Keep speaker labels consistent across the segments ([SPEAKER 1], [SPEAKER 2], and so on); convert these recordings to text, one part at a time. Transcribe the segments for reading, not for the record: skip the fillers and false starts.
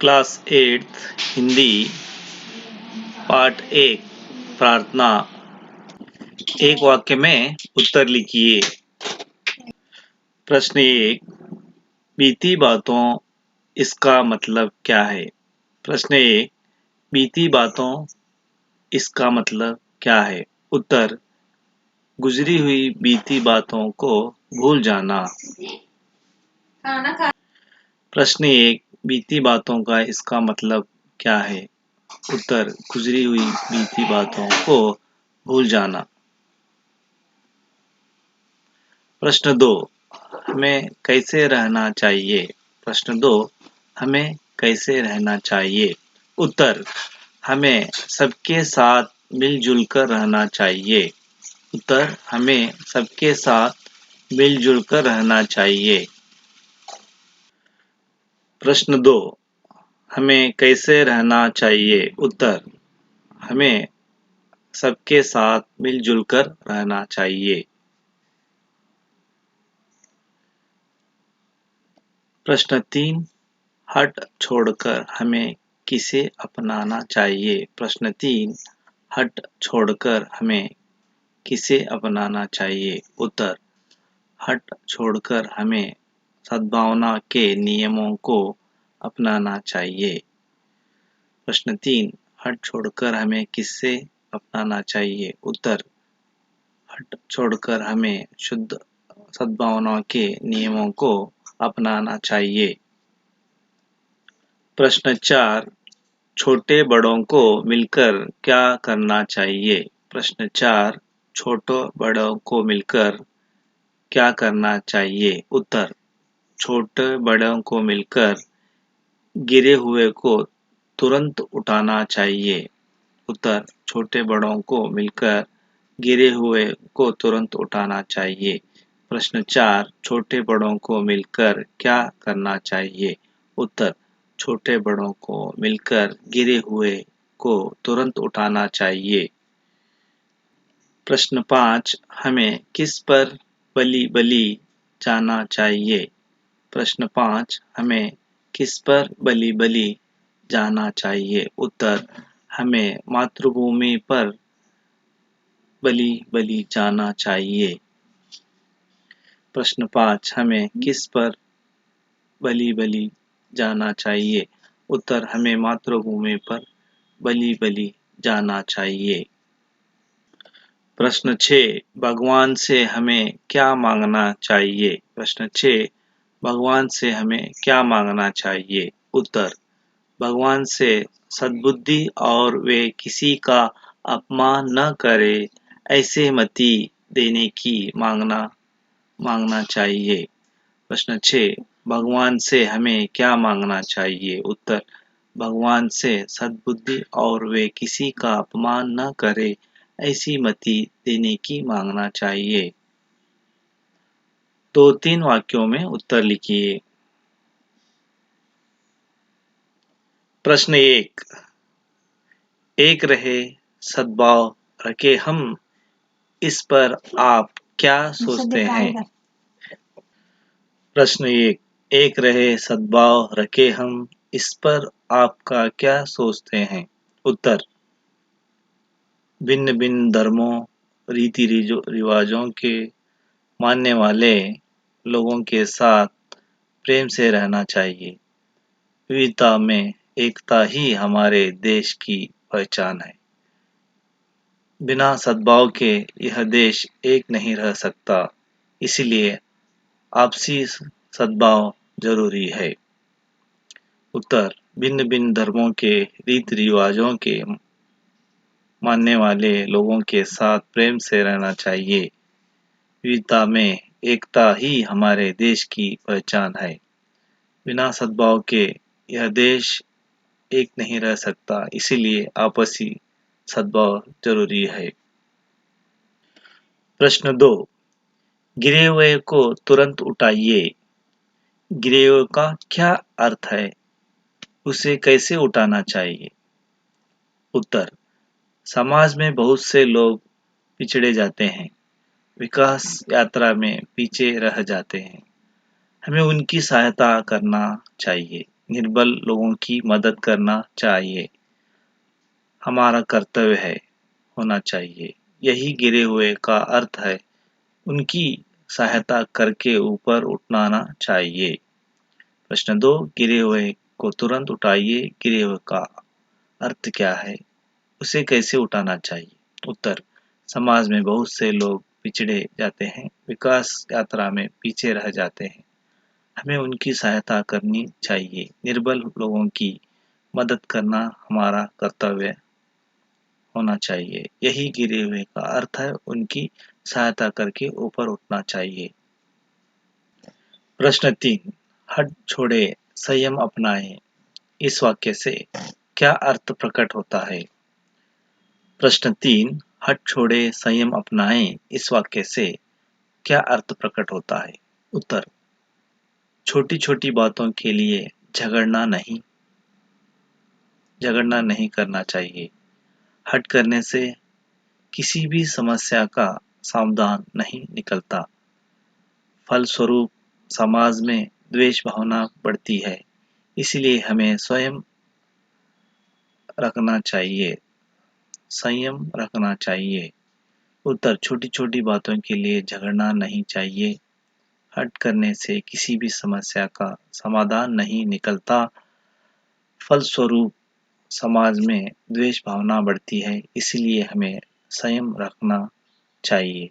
[SPEAKER 1] Class 8 Hindi पाठ 1 प्रार्थना। एक वाक्य में उत्तर लिखिए। प्रश्न 1, बीती बातों इसका मतलब क्या है? प्रश्न 1, बीती बातों इसका मतलब क्या है? उत्तर, गुजरी हुई बीती बातों को भूल जाना। प्रश्न 1, बीती बातों का इसका मतलब क्या है? उत्तर, गुजरी हुई बीती बातों को भूल जाना। प्रश्न 2, हमें कैसे रहना चाहिए? प्रश्न 2, हमें कैसे रहना चाहिए? उत्तर, हमें सबके साथ मिलजुल कर रहना चाहिए। उत्तर, हमें सबके साथ मिलजुल कर रहना चाहिए। प्रश्न 2, हमें कैसे रहना चाहिए? उत्तर, हमें सबके साथ मिलजुल कर रहना चाहिए। प्रश्न 3, हट छोड़कर हमें किसे अपनाना चाहिए? प्रश्न 3, हट छोड़कर हमें किसे अपनाना चाहिए? उत्तर, हट छोड़कर हमें सद्भावना के नियमों को अपनाना चाहिए। प्रश्न 3, हट छोड़कर हमें किसे अपनाना चाहिए? उत्तर, हट छोड़कर हमें शुद्ध सद्भावना के नियमों को अपनाना चाहिए। प्रश्न 4, छोटे बड़ों को मिलकर क्या करना चाहिए? प्रश्न 4, छोटे बड़ों को मिलकर क्या करना चाहिए? उत्तर, छोटे बड़ों को मिलकर गिरे हुए को तुरंत उठाना चाहिए। उत्तर, छोटे बड़ों को मिलकर गिरे हुए को तुरंत उठाना चाहिए। प्रश्न 4, छोटे बड़ों को मिलकर क्या करना चाहिए? उत्तर, छोटे बड़ों को मिलकर गिरे हुए को तुरंत उठाना चाहिए। प्रश्न 5, हमें किस पर बलि जाना चाहिए? प्रश्न 5, हमें किस पर बलि जाना चाहिए? उत्तर, हमें मातृभूमि पर बलि जाना चाहिए। प्रश्न 5, हमें किस पर बलि जाना चाहिए? उत्तर, हमें मातृभूमि पर बलि जाना चाहिए। प्रश्न 6, भगवान से हमें क्या मांगना चाहिए? प्रश्न 6, भगवान से हमें क्या मांगना चाहिए? उत्तर, भगवान से सद्बुद्धि और वे किसी का अपमान न करे ऐसे मति देने की मांगना चाहिए। प्रश्न 6, भगवान से हमें क्या मांगना चाहिए? उत्तर, भगवान से सद्बुद्धि और वे किसी का अपमान न करे ऐसी मति देने की मांगना चाहिए। 2-3 वाक्यों में उत्तर लिखिए। प्रश्न 1, एक रहे सद्भाव रखे हम, इस पर आप क्या सोचते हैं? प्रश्न 1, एक रहे सद्भाव रखे हम, इस पर आपका क्या सोचते हैं? उत्तर, भिन्न भिन्न धर्मों, रीति रिवाजों के मानने वाले लोगों के साथ प्रेम से रहना चाहिए। विविधता में एकता ही हमारे देश की पहचान है। बिना सद्भाव के यह देश एक नहीं रह सकता, इसलिए आपसी सद्भाव जरूरी है। उत्तर, भिन्न भिन्न धर्मों के रीति रिवाजों के मानने वाले लोगों के साथ प्रेम से रहना चाहिए। विविधता में एकता ही हमारे देश की पहचान है। बिना सद्भाव के यह देश एक नहीं रह सकता, इसीलिए आपसी सद्भाव जरूरी है। प्रश्न 2, गिरे हुए को तुरंत उठाइए। गिरे हुए का क्या अर्थ है? उसे कैसे उठाना चाहिए? उत्तर, समाज में बहुत से लोग पिछड़े जाते हैं, विकास यात्रा में पीछे रह जाते हैं। हमें उनकी सहायता करना चाहिए। निर्बल लोगों की मदद करना चाहिए। हमारा कर्तव्य है होना चाहिए। यही गिरे हुए का अर्थ है। उनकी सहायता करके ऊपर उठाना चाहिए। प्रश्न 2, गिरे हुए को तुरंत उठाइए। गिरे हुए का अर्थ क्या है? उसे कैसे उठाना चाहिए? उत्तर, समाज में बहुत से लोग पिछड़े जाते हैं, विकास यात्रा में पीछे रह जाते हैं। हमें उनकी सहायता करनी चाहिए। निर्बल लोगों की मदद करना हमारा कर्तव्य होना चाहिए। यही गिरे हुए का अर्थ है। उनकी सहायता करके ऊपर उठना चाहिए। प्रश्न 3, हठ छोड़े संयम अपनाएं। इस वाक्य से क्या अर्थ प्रकट होता है? प्रश्न 3, हठ छोड़े संयम अपनाएं। इस वाक्य से क्या अर्थ प्रकट होता है? उत्तर, छोटी छोटी बातों के लिए झगड़ना नहीं करना चाहिए। हठ करने से किसी भी समस्या का समाधान नहीं निकलता। फलस्वरूप समाज में द्वेष भावना बढ़ती है। इसलिए हमें संयम रखना चाहिए। उत्तर, छोटी छोटी बातों के लिए झगड़ना नहीं चाहिए। हट करने से किसी भी समस्या का समाधान नहीं निकलता। फलस्वरूप समाज में द्वेष भावना बढ़ती है। इसलिए हमें संयम रखना चाहिए।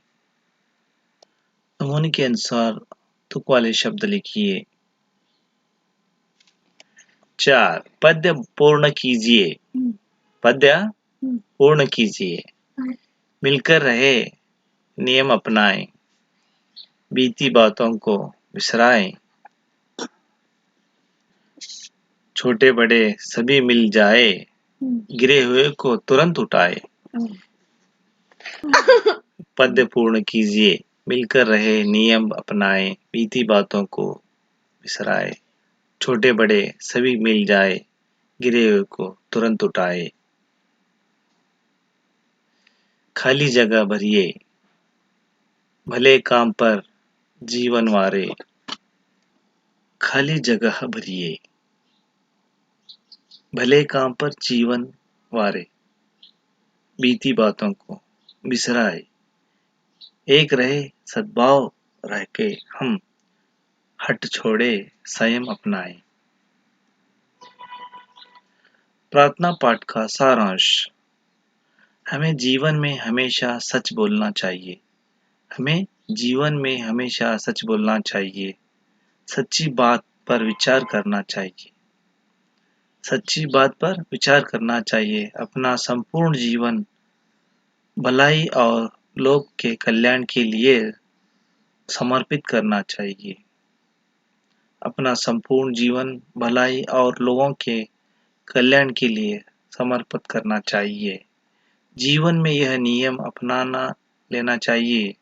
[SPEAKER 1] नमूने के अनुसार तुक वाले शब्द लिखिए। 4, पद्य पूर्ण कीजिए। पद्य पूर्ण कीजिए। मिलकर रहे, नियम अपनाएं, बीती बातों को बिसराएं, छोटे बड़े सभी मिल जाए, गिरे हुए को तुरंत उठाए। पद्य पूर्ण कीजिए, मिलकर रहे, नियम अपनाएं, बीती बातों को बिसराए, छोटे बड़े सभी मिल जाए, गिरे हुए को तुरंत उठाए। खाली जगह भरिए, भले काम पर जीवन वारे। खाली जगह भरिए, भले काम पर जीवन वारे, बीती बातों को बिसराए, एक रहे सद्भाव रह के हम, हट छोड़े संयम अपनाए। प्रार्थना पाठ का सारांश। हमें जीवन में हमेशा सच बोलना चाहिए। हमें जीवन में हमेशा सच बोलना चाहिए। सच्ची बात पर विचार करना चाहिए। सच्ची बात पर विचार करना चाहिए। अपना संपूर्ण जीवन भलाई और लोक के कल्याण के लिए समर्पित करना चाहिए। अपना संपूर्ण जीवन भलाई और लोगों के कल्याण के लिए समर्पित करना चाहिए। जीवन में यह नियम अपनाना लेना चाहिए।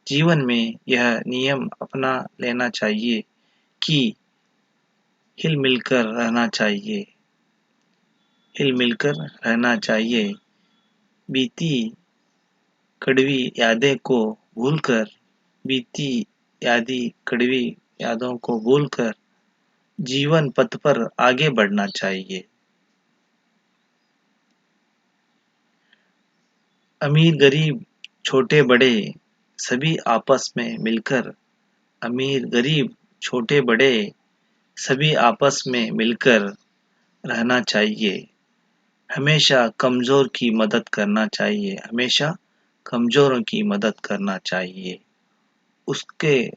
[SPEAKER 1] जीवन में यह नियम अपना लेना चाहिए कि हिल मिलकर रहना चाहिए। हिल मिलकर रहना चाहिए। बीती कड़वी यादें को भूलकर, बीती कड़वी यादों को भूलकर जीवन पथ पर आगे बढ़ना चाहिए। अमीर गरीब छोटे बड़े सभी आपस में मिलकर, अमीर गरीब छोटे बड़े सभी आपस में मिलकर रहना चाहिए। हमेशा कमजोर की मदद करना चाहिए। हमेशा कमजोरों की मदद करना चाहिए। उसके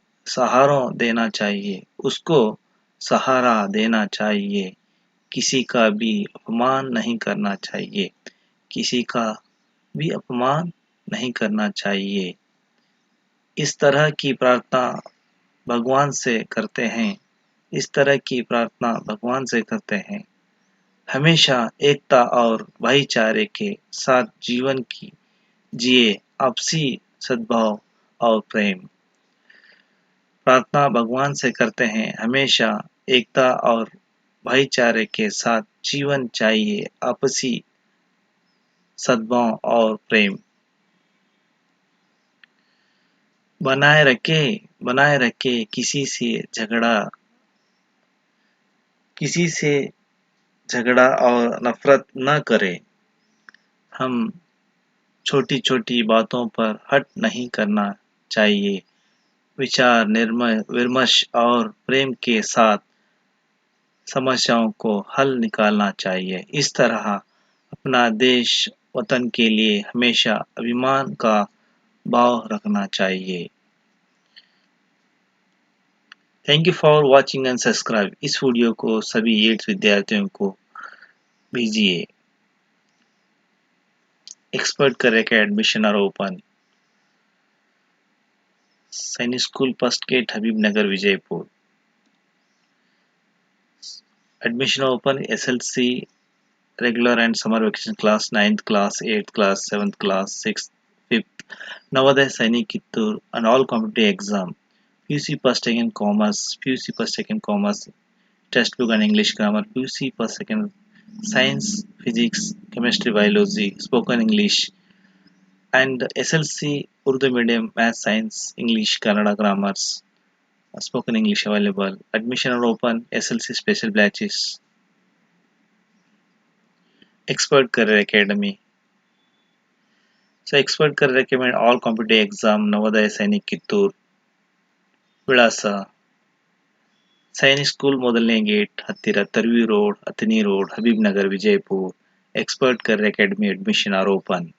[SPEAKER 1] उसको सहारा देना चाहिए। किसी का भी अपमान नहीं करना चाहिए। किसी का भी अपमान नहीं करना चाहिए। इस तरह की प्रार्थना भगवान से करते हैं। इस तरह की प्रार्थना भगवान से करते हैं। हमेशा एकता और भाईचारे के साथ जीवन की जिए, आपसी सद्भाव और प्रेम। प्रार्थना भगवान से करते हैं। हमेशा एकता और भाईचारे के साथ जीवन चाहिए, आपसी सद्भाव और प्रेम। बनाए रखे किसी से झगड़ा किसी से झगड़ा और नफरत न करें। हम छोटी-छोटी बातों पर हट नहीं करना चाहिए। विचार निर्मय विमर्श और प्रेम के साथ समस्याओं को हल निकालना चाहिए। इस तरह अपना देश वतन के लिए हमेशा अभिमान का भाव रखना चाहिए। Thank you for watching and subscribe. इस वीडियो को सभी 8th विद्यार्थियों को भेजिए। एक्सपर्ट करियर के एडमिशन आर ओपन। सैनिक school first gate Habibnagar Vijaypur. Admission open SLC regular and summer vacation class 9th class, 8th class, 7th class, 6th, 5th. Navodaya Sainik Kittur and all competitive exam. PUC first second commerce, PUC first second commerce, textbook and English grammar, PUC first second science, physics, chemistry, biology, spoken English, and SLC Urdu medium, math, science, English, Kannada grammars, spoken English available. Admission are open. SLC special batches. Expert Career Academy. So Expert Career recommend all competitive exam Navodaya Sainik Kittur. ವಿಳಾಸ Sainik school ಮೊದಲನೇ gate ಹತ್ತಿರ Torvi road, Athani road, Habib Nagar, Vijaypur. Expert career academy admission are open.